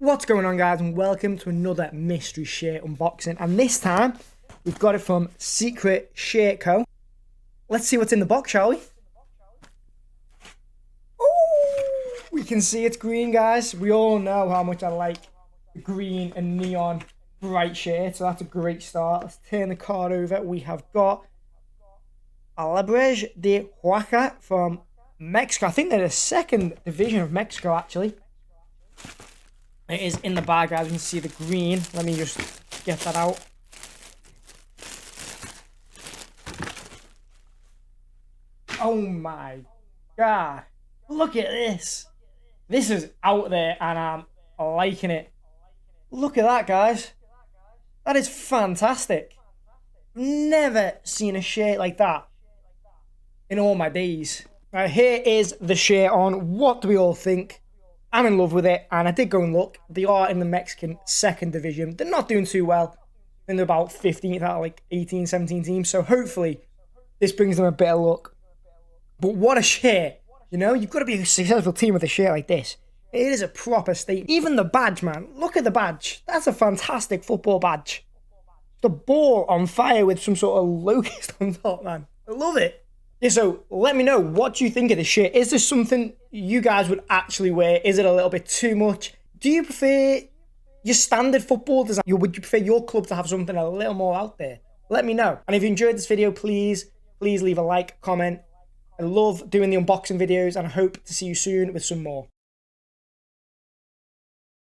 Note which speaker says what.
Speaker 1: What's going on, guys, and welcome to another mystery shirt unboxing. And this time we've got it from Secret Shirt Co. Let's see what's in the box, shall we? Oh, we can see it's green, guys. We all know how much I like the green and neon bright shirt, so that's a great start. Let's turn the card over. We have got Alabrej de Oaxaca from Mexico. I think they're the second division of Mexico, actually. It is in the bag, guys. You can see the green. Let me just get that out. Oh my god. Look at this. This is out there and I'm liking it. Look at that, guys. That is fantastic. Never seen a shirt like that in all my days. Right, here is the shirt on. What do we all think? I'm in love with it, and I did go and look. They are in the Mexican second division. They're not doing too well. They're about 15th out of like 18, 17 teams. So hopefully this brings them a bit of luck. But what a shirt. You know, you've got to be a successful team with a shirt like this. It is a proper statement. Even the badge, man. Look at the badge. That's a fantastic football badge. The ball on fire with some sort of locust on top, man. I love it. Yeah, so let me know, what do you think of this shirt? Is this something you guys would actually wear? Is it a little bit too much? Do you prefer your standard football design? Would you prefer your club to have something a little more out there? Let me know. And if you enjoyed this video, please leave a like, comment. I love doing the unboxing videos, and I hope to see you soon with some more.